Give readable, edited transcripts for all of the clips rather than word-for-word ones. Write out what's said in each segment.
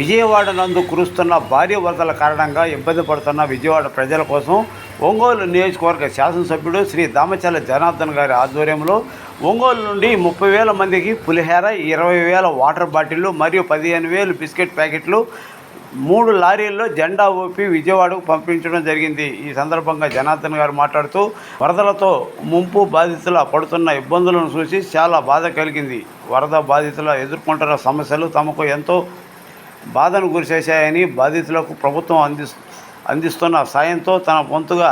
విజయవాడ నందు కురుస్తున్న భారీ వరదల కారణంగా ఇబ్బంది పడుతున్న విజయవాడ ప్రజల కోసం ఒంగోలు నియోజకవర్గ శాసనసభ్యుడు శ్రీ దామచర్ల జనార్దన్ గారి ఆధ్వర్యంలో ఒంగోలు నుండి 30,000 మందికి పులిహోర, 20,000 వాటర్ బాటిళ్లు మరియు 15,000 బిస్కెట్ ప్యాకెట్లు 3 లారీల్లో జెండా ఊపి విజయవాడకు పంపించడం జరిగింది. ఈ సందర్భంగా జనార్దన్ గారు మాట్లాడుతూ వరదలతో ముంపు బాధితుల పడుతున్న ఇబ్బందులను చూసి చాలా బాధ కలిగింది. వరద బాధితుల ఎదుర్కొంటున్న సమస్యలు తమకు ఎంతో బాధను గురిచేశాయని, బాధితులకు ప్రభుత్వం అందిస్తున్న సాయంతో తన వంతుగా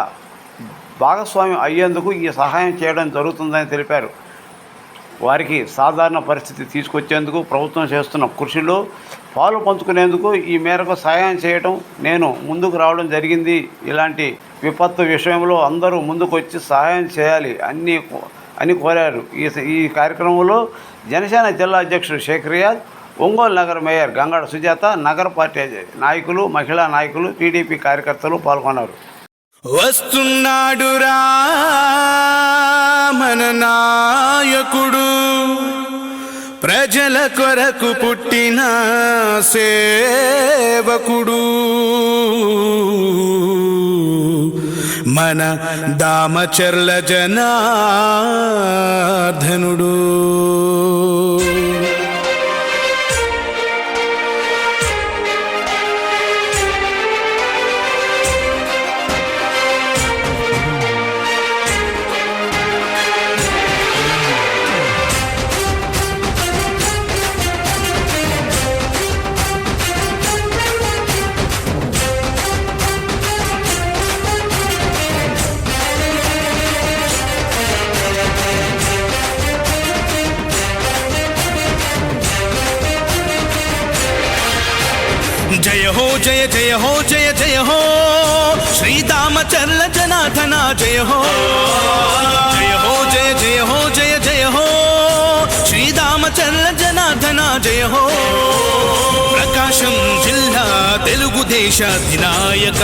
భాగస్వామ్యం అయ్యేందుకు ఈ సహాయం చేయడం జరుగుతుందని తెలిపారు. వారికి సాధారణ పరిస్థితి తీసుకొచ్చేందుకు ప్రభుత్వం చేస్తున్న కృషిలో పాలు పంచుకునేందుకు ఈ మేరకు సహాయం చేయడం నేను ముందుకు రావడం జరిగింది. ఇలాంటి విపత్తు విషయంలో అందరూ ముందుకు వచ్చి సహాయం చేయాలి అని కోరారు. ఈ కార్యక్రమంలో జనసేన జిల్లా అధ్యక్షుడు షేక్ రియాజ్, ఒంగోలు నగర మేయర్ గంగాడ సుజాత, నగర పార్టీ నాయకులు, మహిళా నాయకులు, టీడీపీ కార్యకర్తలు పాల్గొన్నారు. వస్తున్నాడురా మన నాయకుడు, ప్రజల కొరకు పుట్టిన సేవకుడు, మన దామచర్ల జనార్దనుడు. జయ హో జయ జయ హో జయ జయ హో శ్రీదామచర్ల జనార్దన జయ హో. జయ హో జయ జయ హో జయ జయ హో శ్రీదామచర్ల జనార్దన జయ హో. ప్రకాశం జిల్లా తెలుగుదేశ అధినాయక,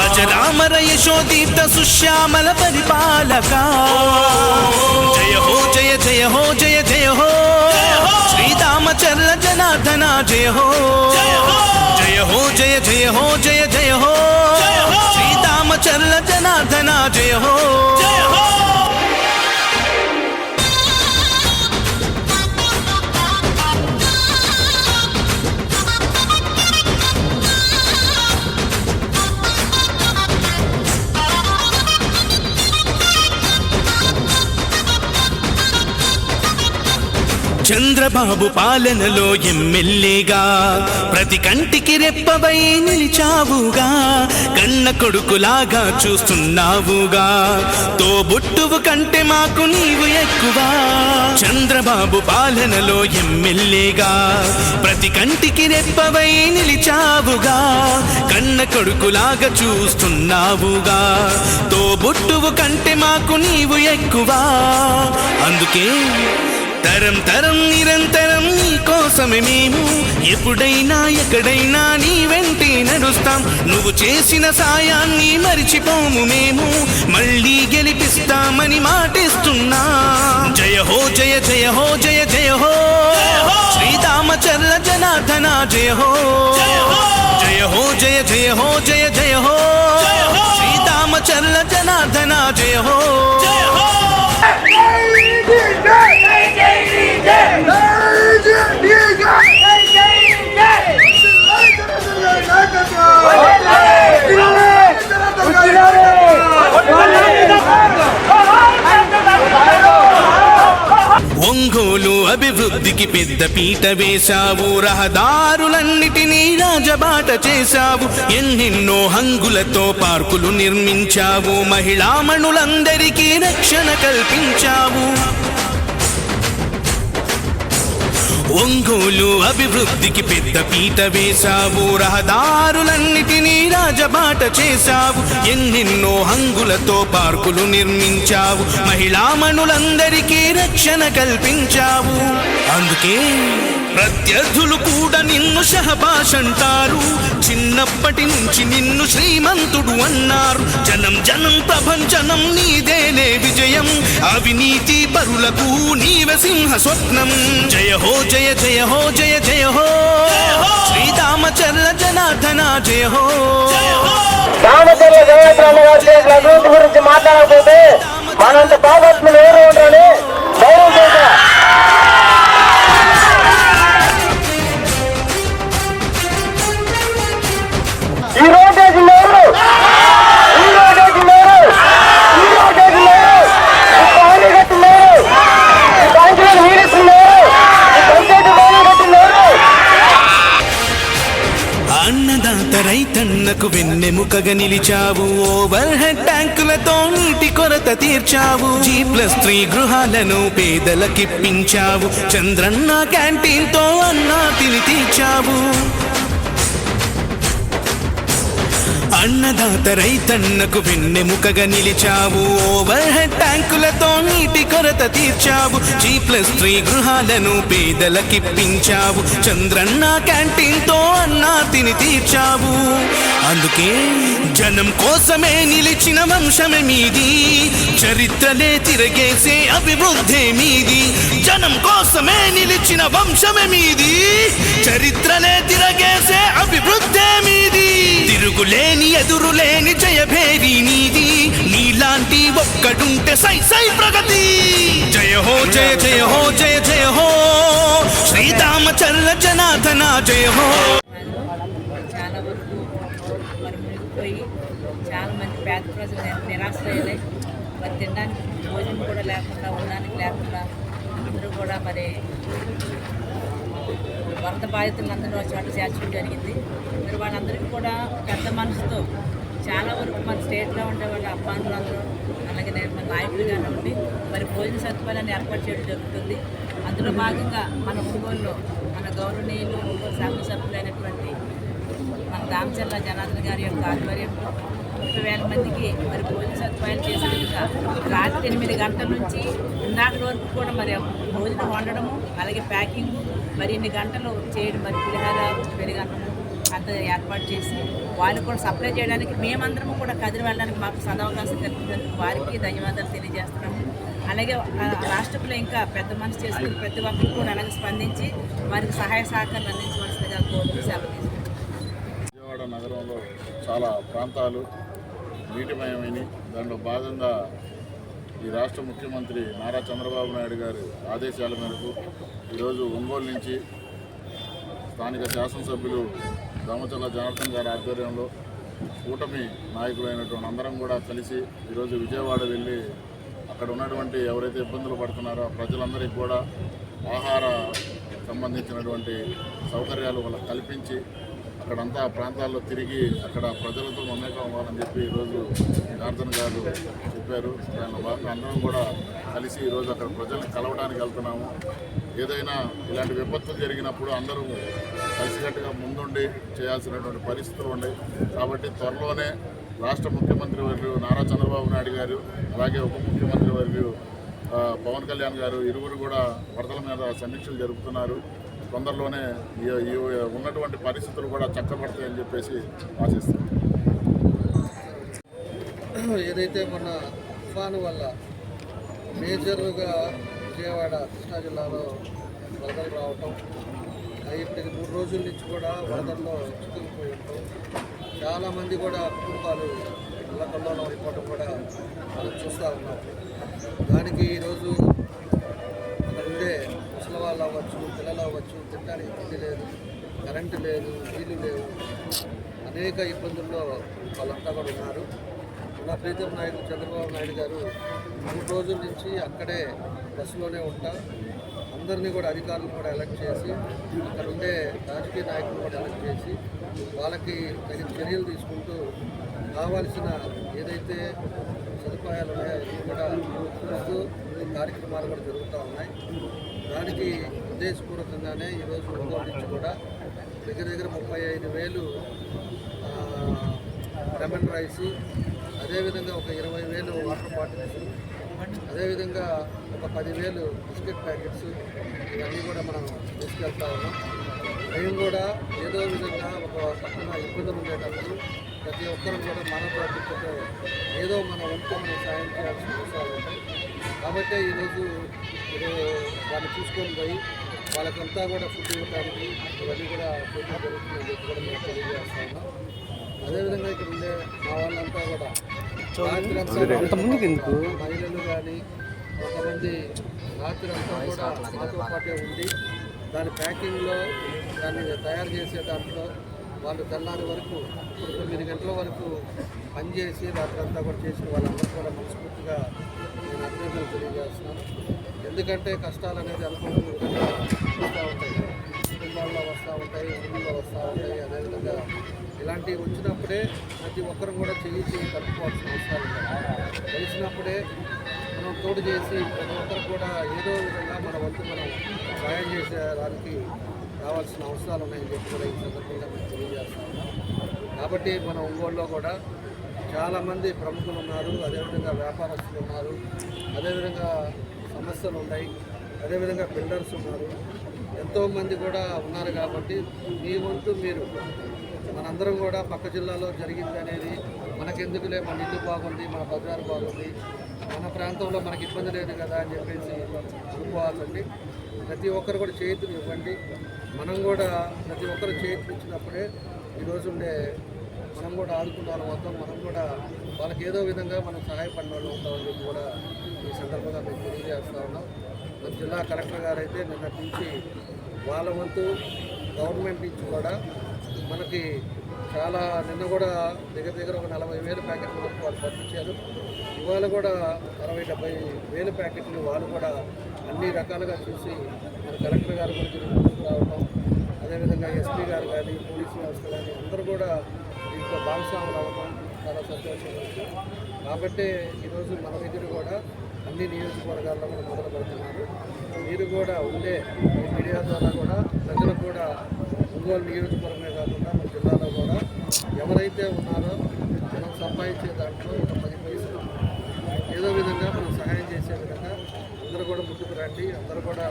అజరామర యశోదీత సుశ్యామల పరిపాలక. జయ హో జయ జయ హో జయ జయ హో శ్రీదామచర్ల జనార్దన జయ హో. జయ హో జయ జయ హో జయ జయ హో శ్రీదామచర్ల జనార్దన జయ హో. చంద్రబాబు పాలనలో ఎమ్మెల్యేగా ప్రతి కంటికి రెప్పవై నిలిచావుగా, కన్న కొడుకులాగా చూస్తున్నావుగా, తోబుట్టువు కంటే మాకు నీవు ఎక్కువ. చంద్రబాబు పాలనలో ఎమ్మెల్యేగా ప్రతి కంటికి రెప్పవై నిలిచావుగా, కన్న కొడుకులాగా చూస్తున్నావుగా, తోబుట్టువు కంటే మాకు నీవు ఎక్కువ. అందుకే తరం తరం నిరంతరం నీ కోసమే మేము ఎప్పుడైనా ఎక్కడైనా నీ వెంటే నడుస్తాం. నువ్వు చేసిన సాయాన్ని మరిచిపోము మేము, మళ్ళీ గెలిపిస్తామని మాటిస్తున్నా. జయ హో జయ జయ హో జయ జయ హో శ్రీదామచర్ల జనార్దన జయ హో. జయ హో జయ జయ హో జయ జయ హో శ్రీదామచర్ల జనార్దన జయ హో. ఒంగోలు అభివృద్ధికి పెద్ద పీట వేశావు, రహదారులన్నిటినీ రాజబాట చేశావు, ఎన్నెన్నో హంగులతో పార్కులు నిర్మించావు, మహిళామణులందరికీ రక్షణ కల్పించావు. ఒంగోలు అభివృద్ధికి పెద్ద పీట వేశావు, రహదారులన్నిటినీ రాజబాట చేశావు, ఎన్నెన్నో హంగులతో పార్కులు నిర్మించావు, మహిళామణులందరికీ రక్షణ కల్పించావు. అందుకే ప్రత్యర్థులు కూడా నిన్ను షహబాష్ అంటారు, చిన్నప్పటి నుంచి నిన్ను శ్రీమంతుడు అన్నారు. జనం జనం ప్రభంజనం నీదేలే విజయం, అవినీతి పరులకు నీవే సింహ స్వప్నం. జయ హో జయ జయ జయ హో జయ జయ హో శ్రీరామచంద్ర జనార్దన జయ హో రామచంద్ర జనార్దన గారి చేసిన అభివృద్ధి గురించి మాట్లాడకపోతే మనంత భాగస్వాములు ఎవరు ఉంటారని ధైర్యం చేశా. ఈ రోజు వేసింది ఎవరు? ఈ రోజు వేసింది ఎవరు? ఈ రోజు వేసింది ఎవరు? ఈ పాలు కట్టింది ఎవరు? ఈ బ్యాంకులను వీడిస్తుంది ఎవరు? ఈ పంచాయతీ భవనం కట్టింది ఎవరు? అన్నదాత రైతన్నకు వెన్నెముకగా నిలిచావు. ఓవర్ హెడ్ ట్యాంకులతో నీటి కొరత తీర్చావు. G+3 గృహాలను పేదలకిప్పించావు. చంద్రన్న క్యాంటీన్ తో అన్నా తిని తీర్చావు. అన్నదాత రైతన్నకు వెన్నెముకగా నిలిచావు. ఓవర్ హెడ్ ట్యాంకులతో నీటి కొరత తీర్చావు. G+3 గృహాలను పేదలకిప్పించావు. చంద్రన్న క్యాంటీన్ తో అన్నా తిని తీర్చావు. అందుకే జనం కోసమే నిలిచిన వంశమే మీది. చరిత్రలే తిరగేసే అభివృద్ధి మీది. జనం కోసమే నిలిచిన వంశమే మీది. చరిత్రలే తిరగేసే అభివృద్ధి మీది. తిరుగులేని ఎదురులేని జయభేరి నీది. నీలాంటి ఒక్కడుంటే సై సై ప్రగతి. జయ హో జయ జయ హో జయ జయ హో శ్రీరామచంద్ర జనార్దన జయ హో. చాలా వరకు మరి మునిగిపోయి చాలా మంది పేద ప్రజలు నిరాశ్రయులై మరి తినడానికి భోజనం కూడా లేకుండా ఉండడానికి లేకుండా అందరూ కూడా మరి వరద బాధితులందరూ చోట చేర్చడం జరిగింది. మరి వాళ్ళందరికీ కూడా పెద్ద మనసుతో చాలా వరకు మన స్టేట్లో ఉండే వాళ్ళ అబ్బాయిలు అందరూ అలాగే మన నాయకులుగా ఉండి మరి భోజన సదుపాయాలను ఏర్పాటు చేయడం జరుగుతుంది. అందులో భాగంగా మన ఒంగోలులో మన గౌరవనీయులు ఒంగోలు శాసనసభ్యులైనటువంటి మన దామచర్ల జనార్దన్ గారి యొక్క ఆధ్వర్యంలో 30,000 మందికి మరి భోజన సదుపాయాలు చేసే విధంగా రాత్రి 8 గంటల నుంచి ఇందాక వరకు కూడా మరి భోజనం వండడము అలాగే ప్యాకింగ్ మరి ఇన్ని గంటలు చేయడం మరి పులిహార పెరుగన్నము అంత ఏర్పాటు చేసి వాళ్ళు కూడా సప్లై చేయడానికి మేమందరము కూడా కదిలి వెళ్ళడానికి మాకు సదవకాశం కల్పించినందుకు వారికి ధన్యవాదాలు తెలియజేస్తున్నాము. అలాగే రాష్ట్రంలో ఇంకా పెద్ద మనసు చేసుకుని ప్రతి ఒక్కరు కూడా అలాగే స్పందించి వారికి సహాయ సహకారాలు అందించవలసిందిగా కోరుతూ సెలవు తీసుకుంటాం. విజయవాడ నగరంలో చాలా ప్రాంతాలు నీటిమయమైన దానిలో భాగంగా ఈ రాష్ట్ర ముఖ్యమంత్రి నారా చంద్రబాబు నాయుడు గారి ఆదేశాల మేరకు ఈరోజు ఒంగోలు నుంచి స్థానిక శాసనసభ్యులు దామచర్ల జనార్దన్ గారి ఆధ్వర్యంలో కూటమి నాయకులైనటువంటి అందరం కూడా కలిసి ఈరోజు విజయవాడ వెళ్ళి అక్కడ ఉన్నటువంటి ఎవరైతే ఇబ్బందులు పడుతున్నారో ఆ ప్రజలందరికీ కూడా ఆహార సంబంధించినటువంటి సౌకర్యాలు వాళ్ళకి కల్పించి అక్కడంతా ప్రాంతాల్లో తిరిగి అక్కడ ప్రజలతో మమేకం అవ్వాలని చెప్పి ఈరోజు జనార్దన్ గారు చెప్పారు. దాని భాగంగా అందరం కూడా కలిసి ఈరోజు అక్కడ ప్రజల్ని కలవడానికి వెళ్తున్నాము. ఏదైనా ఇలాంటి విపత్తులు జరిగినప్పుడు అందరూ కలిసికట్టుగా ముందుండి చేయాల్సినటువంటి పరిస్థితులు ఉన్నాయి. కాబట్టి త్వరలోనే రాష్ట్ర ముఖ్యమంత్రి వర్యులు నారా చంద్రబాబు నాయుడు గారు అలాగే ఉప ముఖ్యమంత్రి వర్యులు పవన్ కళ్యాణ్ గారు ఇరువురు కూడా వరదల మీద సమీక్షలు జరుపుతున్నారు. తొందరలోనే ఈ ఉన్నటువంటి పరిస్థితులు కూడా చక్కబడతాయని చెప్పేసి ఆశిస్తున్నాం. ఏదైతే మొన్న తుఫాను వల్ల మేజర్గా విజయవాడ కృష్ణా జిల్లాలో వరదలు రావటం, ఇప్పటికి 3 రోజుల నుంచి కూడా వరదల్లో చిక్కుకుపోయి ఉంటాం. చాలామంది కూడా కుటుంబాలు ఇళ్ళకల్లోనే అయిపోవటం కూడా మనం చూస్తూ ఉన్నాం. దానికి ఈరోజు అక్కడ ఉండే ముసలి వాళ్ళు అవ్వచ్చు, పిల్లలు అవ్వచ్చు, తినడానికి తిండి లేదు, కరెంటు లేదు, నీళ్ళు లేవు, అనేక ఇబ్బందుల్లో వాళ్ళంతా కూడా ఉన్నారు. మన ప్రీతం నాయకుడు చంద్రబాబు నాయుడు గారు 3 రోజుల నుంచి అక్కడే బస్సులోనే ఉంటా అందరినీ కూడా అధికారులను కూడా ఎలక్ట్ చేసి అక్కడ ఉండే రాజకీయ నాయకులను కూడా ఎలక్ట్ చేసి వాళ్ళకి తగిన చర్యలు తీసుకుంటూ కావాల్సిన ఏదైతే సదుపాయాలు ఉన్నాయో అవి కూడా ఇస్తూ కార్యక్రమాలు కూడా జరుగుతూ ఉన్నాయి. దానికి ఉద్దేశపూర్వకంగానే ఈరోజు ఒంగోలు నుంచి కూడా దగ్గర 35,000 లెమన్ రైస్, అదేవిధంగా ఒక 20,000 వాటర్ బాటిల్స్, అదేవిధంగా ఒక 10,000 బిస్కెట్ ప్యాకెట్స్ ఇవన్నీ కూడా మనం తీసుకెళ్తా ఉన్నాం. మేము కూడా ఏదో విధంగా ఒక పక్కన ఇబ్బందులు ఉండేటప్పుడు ప్రతి ఒక్కరు కూడా మన బాధ్యతతో ఏదో మన వంతు మనం సాయం చేయాల్సిన విషయాలు ఉంటాయి. కాబట్టి ఈరోజు దాన్ని తీసుకొని పోయి వాళ్ళకంతా కూడా ఫుడ్ ఇవ్వడానికి ఇవన్నీ కూడా ఫుడ్ జరుగుతుందని చెప్పి కూడా మేము తెలియజేస్తా ఉన్నాం. అదేవిధంగా ఇక్కడ ఉండే మా వాళ్ళంతా కూడా మహిళలు కానీ కొంతమంది రాత్రి అంతా కూడా మాతో పాటే ఉండి దాని ప్యాకింగ్లో దాన్ని తయారు చేసే దాంట్లో వాళ్ళు తెల్లారి వరకు 9 గంటల వరకు పనిచేసి రాత్రంతా కూడా చేసిన వాళ్ళందరూ కూడా మనస్ఫూర్తిగా నేను అభినందనలు తెలియజేస్తున్నాను. ఎందుకంటే కష్టాలు అనేది అనుకుంటూ వస్తూ ఉంటాయి, కుటుంబాల్లో వస్తూ ఉంటాయి, ఊళ్ళో వస్తూ ఉంటాయి. అదేవిధంగా ఇలాంటివి వచ్చినప్పుడే ప్రతి ఒక్కరు కూడా చేయి కట్టుకోవాల్సిన అవసరాలు ఉంటాయి. తెలిసినప్పుడే మనం తోడు చేసి ప్రతి ఒక్కరు కూడా ఏదో విధంగా మన వంతు మనం సహాయం చేసేదానికి రావాల్సిన అవసరాలు ఉన్నాయని చెప్పి కూడా ఈ సందర్భంగా మేము తెలియజేస్తాము. కాబట్టి మన ఒంగోలులో కూడా చాలామంది ప్రముఖులు ఉన్నారు, అదేవిధంగా వ్యాపారస్తులు ఉన్నారు, అదేవిధంగా సంస్థలు ఉన్నాయి, అదేవిధంగా బిల్డర్స్ ఉన్నారు, ఎంతోమంది కూడా ఉన్నారు. కాబట్టి మీ వంతు మీరు మనందరం కూడా పక్క జిల్లాలో జరిగింది అనేది మనకెందుకులే, మన ఇల్లు బాగుంది, మన బజారు బాగుంది, మన ప్రాంతంలో మనకి ఇబ్బంది లేదు కదా అని చెప్పేసి అనుకోవాలండి. ప్రతి ఒక్కరు కూడా చేతులు ఇవ్వండి. మనం కూడా ప్రతి ఒక్కరు చేతులు ఇచ్చినప్పుడే ఈరోజు ఉండే మనం కూడా ఆదుకున్న వాళ్ళు మొత్తం మనం కూడా వాళ్ళకి ఏదో విధంగా మనం సహాయపడిన వాళ్ళు ఉంటామని చెప్పి కూడా ఈ సందర్భంగా మేము తెలియజేస్తూ ఉన్నాం. మన జిల్లా కలెక్టర్ గారు అయితే నిన్నటి నుంచి వాళ్ళ వంతు గవర్నమెంట్ నుంచి కూడా మనకి చాలా నిన్న కూడా దగ్గర ఒక 40,000 ప్యాకెట్ల వరకు వాళ్ళు పంపించారు. ఇవాళ కూడా 60-70,000 ప్యాకెట్లు వాళ్ళు కూడా అన్ని రకాలుగా చూసి మన కలెక్టర్ గారు కూడా ముందుకు రావడం, అదేవిధంగా ఎస్పీ గారు కానీ పోలీసు వ్యవస్థ కానీ అందరూ కూడా దీంట్లో భాగస్వాములు అవ్వడం చాలా సంతోషంగా ఉంది. కాబట్టి ఈరోజు మన దగ్గర కూడా అన్ని నియోజకవర్గాల్లో కూడా మొదలు పెడుతున్నారు. మీరు కూడా ఉండే మీడియా ద్వారా కూడా ప్రజలకు కూడా ఒంగోలు నియోజకవర్గమే కాకుండా మన జిల్లాలో కూడా ఎవరైతే ఉన్నారో మనం సంపాదించే దాంట్లో ఒక 10 పైసలు ఏదో విధంగా మనం సహాయం చేసే విధంగా అందరూ కూడా ముందుకు రండి, అందరూ కూడా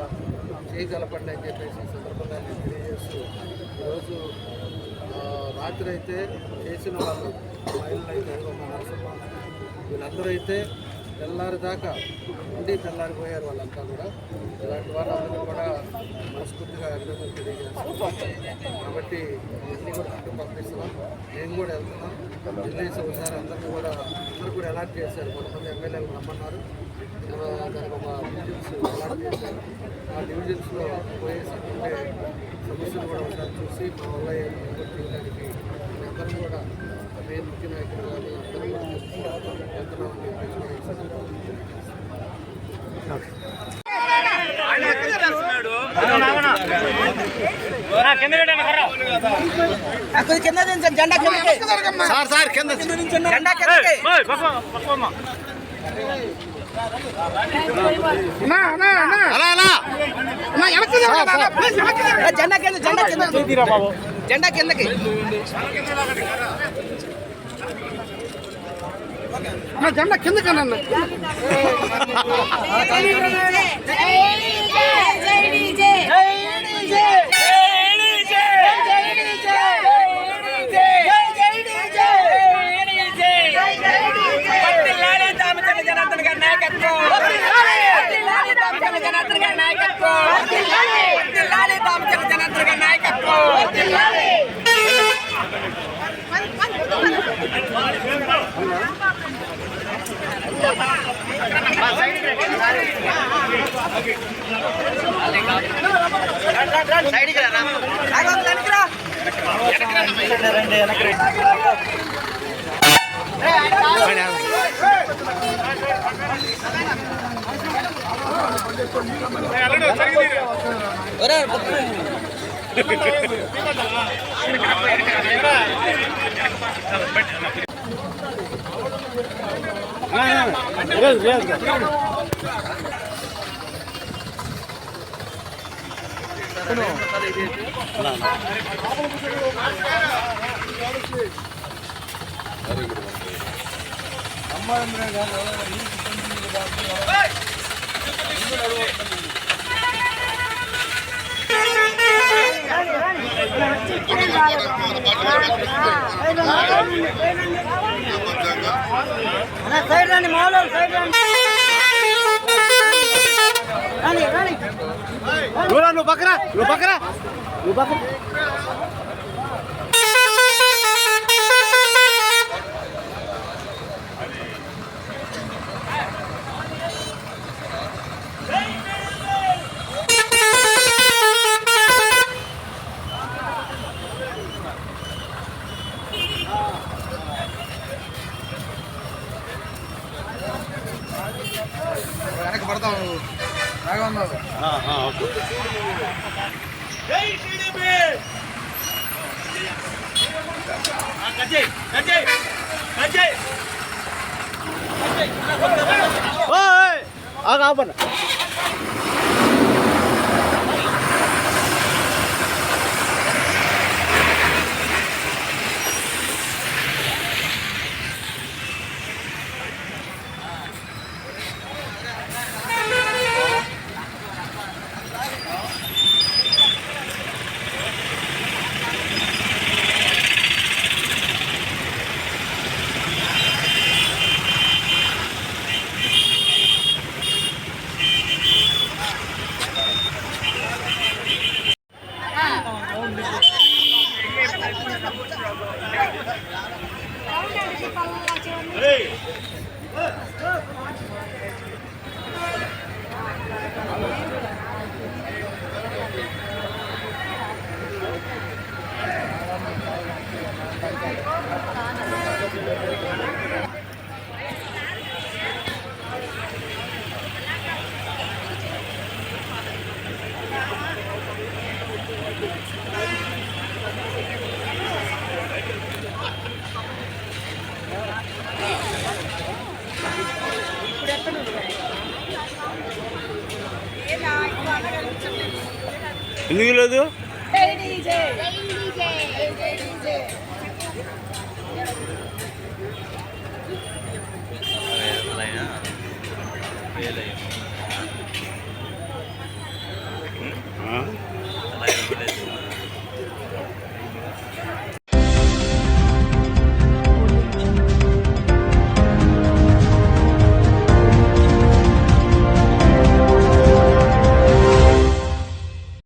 చేయగలపండి అని చెప్పేసి ఈ సందర్భంగా నేను తెలియజేస్తూ ఈరోజు రాత్రి అయితే చేసిన వాళ్ళు మహిళలు అయితే మా నరసింహ వీళ్ళందరూ అయితే తెల్లారి దాకా ఉండి తెల్లారిపోయారు. వాళ్ళంతా కూడా ఇలాంటి వాళ్ళందరూ కూడా మనస్ఫూర్తిగా అభినందనలు తెలియజేస్తాం. కాబట్టి ఇవన్నీ కూడా ఫుడ్ పంపిస్తున్నాం, మేము కూడా వెళ్తున్నాం. జిల్లా ఒకసారి అందరూ కూడా అలాట్ చేశారు. కొంతమంది ఎమ్మెల్యేలు రమ్మన్నారు, దానికి ఒక డివిజన్స్ అలాట్ చేశారు. ఆ డివిజన్స్లో పోయేసి ఉండే సమస్యలు కూడా ఒకసారి చూసి మా వల్ల చేయడానికి అందరం కూడా మెయిన్ ముఖ్య నాయకులు కానీ అందరూ కూడా వెళ్తున్నామని జెండా కిందకి జెండా కిందకన్నా సైడ్ రండి మాలో సైడ్ రండి నువ్వు పక్కరా వెనక్కి పడతాం బాగా ఉన్నావు ఆపన్న ఎందుకు లేదు Lain lah. Lain lah.